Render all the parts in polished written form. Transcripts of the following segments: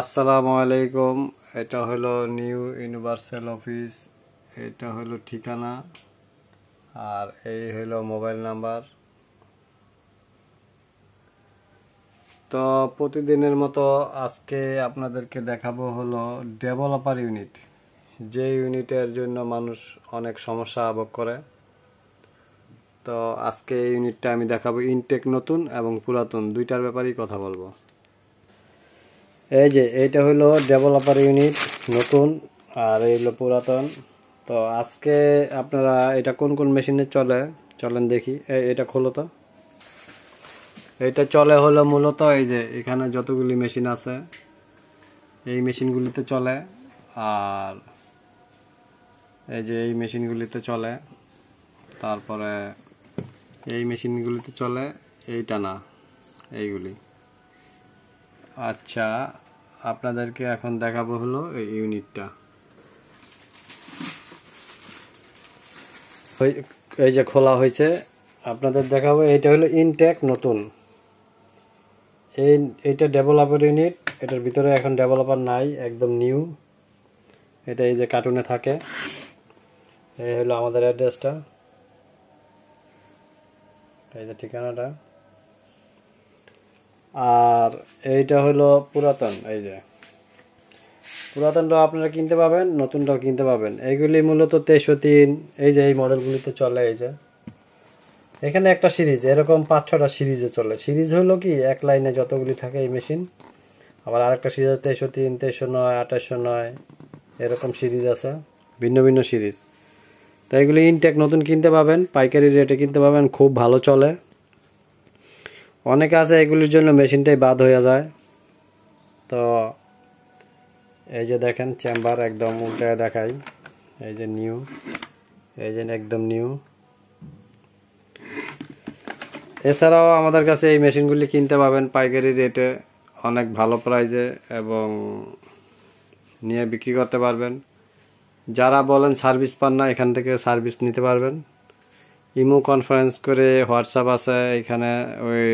আসসালামু আলাইকুম। এটা হলো নিউ ইউনিভার্সাল অফিস, এটা হলো ঠিকানা, আর এই হলো মোবাইল নাম্বার। তো প্রতিদিনের মতো আজকে আপনাদেরকে দেখাবো হলো ডেভেলপার ইউনিট, যে ইউনিটের জন্য মানুষ অনেক সমস্যা ভোগ করে। তো আজকে এই ইউনিটটা আমি দেখাবো। ইনটেক নতুন এবং পুরাতন দুইটার ব্যাপারেই কথা বলবো। এই যে এইটা হলো ডেভেলপার ইউনিট নতুন, আর এই হলো পুরাতন। তো আজকে আপনারা এটা কোন কোন মেশিনে চলেন দেখি। এটা খোলো তো। এটা চলে হলো মূলত এই যে এখানে যতগুলি মেশিন আছে এই মেশিনগুলিতে চলে, আর এই যে এই মেশিনগুলিতে চলে, তারপরে এই মেশিনগুলিতে চলে, এইটা না, এইগুলি। আচ্ছা, আপনাদেরকে এখন দেখাবো হলো এই ইউনিটটা। এই যে খোলা হয়েছে, আপনাদের দেখাবো। এইটা হলো ইনটেক নতুন। এইটা ডেভেলপার ইউনিট, এটার ভিতরে এখন ডেভেলপার নাই, একদম নিউ। এটা এই যে কার্টুনে থাকে। এই হলো আমাদের অ্যাড্রেসটা, এই যে ঠিকানাটা। আর এইটা হলো পুরাতন। এই যে পুরাতনটাও আপনারা কিনতে পাবেন, নতুনটাও কিনতে পাবেন। এইগুলি মূলত 2303, এই যে এই মডেলগুলিতে চলে। এই যে এখানে একটা সিরিজ, এরকম 5-6টা সিরিজে চলে। সিরিজ হলো কি, এক লাইনে যতগুলি থাকে এই মেশিন। আবার আরেকটা সিরিজ 2303, 2309, 2809, এরকম সিরিজ আছে, ভিন্ন ভিন্ন সিরিজ। তো এগুলি ইনটেক নতুন কিনতে পাবেন, পাইকারি রেটে কিনতে পাবেন, খুব ভালো চলে। অনেকে আছে এগুলির জন্য মেশিনটাই বাদ হয়ে যায়। তো এই যে দেখেন চেম্বার একদম উল্টায় দেখাই, এই যে নিউ, এই যে একদম নিউ। এছাড়াও আমাদের কাছে এই মেশিনগুলি কিনতে পাবেন পাইকারি রেটে, অনেক ভালো প্রাইজে, এবং নিয়ে বিক্রি করতে পারবেন। যারা বলেন সার্ভিস পান না, এখান থেকে সার্ভিস নিতে পারবেন। ইমো কনফারেন্স করে, হোয়াটসঅ্যাপ আছে, এখানে ওই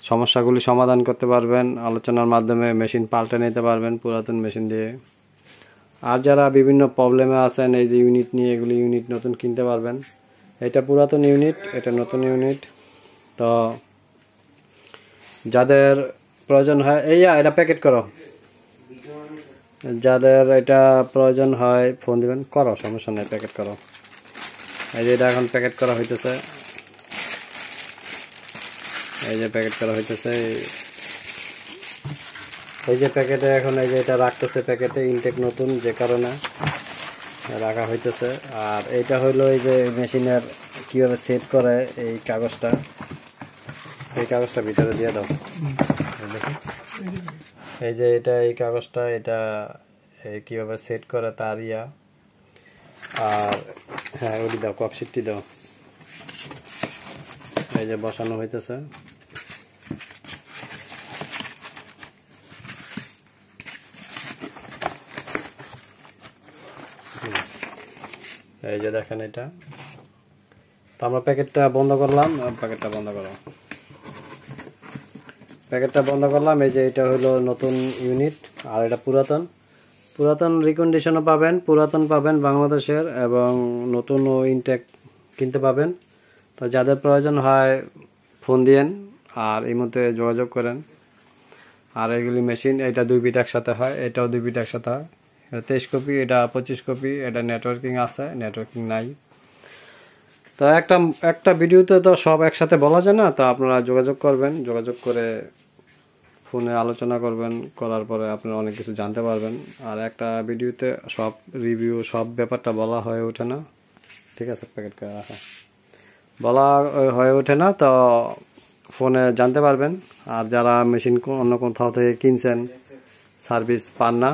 সমস্যাগুলি সমাধান করতে পারবেন। আলোচনার মাধ্যমে মেশিন পাল্টে নিতে পারবেন পুরাতন মেশিন দিয়ে। আর যারা বিভিন্ন প্রবলেমে আছেন এই যে ইউনিট নিয়ে, এগুলি ইউনিট নতুন কিনতে পারবেন। এটা পুরাতন ইউনিট, এটা নতুন ইউনিট। তো যাদের প্রয়োজন হয়, এটা প্যাকেট করো। যাদের এটা প্রয়োজন হয় ফোন দিবেন, করো, সমস্যা নেই, প্যাকেট করো। এই যে এটা এখন প্যাকেট করা হইতেছে, এই যে প্যাকেট করা হইতেছে। এই যে প্যাকেটে এখন এই যে এটা রাখতেছে প্যাকেটে, ইনটেক নতুন, যে কারণে রাখা হইতেছে। আর এইটা হইলো এই যে মেশিনের কিভাবে সেট করে, এই কাগজটা, এই কাগজটা ভিতরে দিয়ে দাও। এই যে এটা, এই কাগজটা, এটা কিভাবে সেট করে তার ইয়া। আর হ্যাঁ, ওটি দাও, ককশিটটি দাও। এই যে বসানো হইতেছে। এই যে দেখেন এটা। তো আমরা প্যাকেটটা বন্ধ করলাম, প্যাকেটটা বন্ধ করো, প্যাকেটটা বন্ধ করলাম। এই যে এটা হলো নতুন ইউনিট, আর এটা পুরাতন। পুরাতন রিকন্ডিশনও পাবেন, পুরাতন পাবেন বাংলাদেশের, এবং নতুন ও ইনটেক কিনতে পাবেন। তো যাদের প্রয়োজন হয় ফোন দিয়েন, আর এই মধ্যে যোগাযোগ করেন। আর এগুলি মেশিন, এটা 2 বিট একসাথে হয়, এটাও 2 বিট একসাথে হয়। এটা 23 কপি, এটা 25 কপি। এটা নেটওয়ার্কিং আছে, নেটওয়ার্কিং নাই। তো একটা ভিডিওতে তো সব একসাথে বলা যায় না। তো আপনারা যোগাযোগ করবেন, যোগাযোগ করে ফোনে আলোচনা করবেন, করার পরে আপনারা অনেক কিছু জানতে পারবেন। আর একটা ভিডিওতে সব রিভিউ, সব ব্যাপারটা বলা হয়ে ওঠে না, ঠিক আছে? প্যাকেট করে রাখা বলা হয়ে ওঠে না, তো ফোনে জানতে পারবেন। আর যারা মেশিন অন্য কোথাও থেকে কিনছেন, সার্ভিস পান না,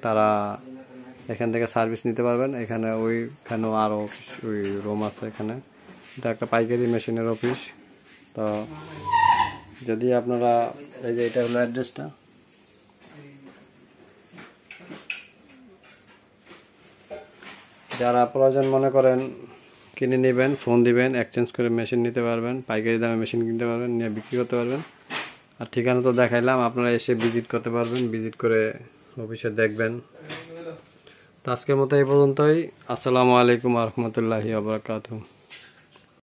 তারা এখান থেকে সার্ভিস নিতে পারবেন। এখানে ওইখানেও আরও ওই রুম আছে। এখানে এটা একটা পাইকারি মেশিনের অফিস। তো যদি আপনারা, এই যে এটা হলো অ্যাড্রেসটা। যারা প্রয়োজন মনে করেন কিনে নেবেন, ফোন দিবেন, এক্সচেঞ্জ করে মেশিন নিতে পারবেন, পাইকারি দামে মেশিন কিনতে পারবেন, নিয়ে বিক্রি করতে পারবেন। আর ঠিকানা তো দেখাইলাম, আপনারা এসে ভিজিট করতে পারবেন, ভিজিট করে অফিসে দেখবেন। তো আজকের মতো এই পর্যন্তই। আসসালামু আলাইকুম ওয়া রাহমাতুল্লাহি ওয়া বারাকাতুহু।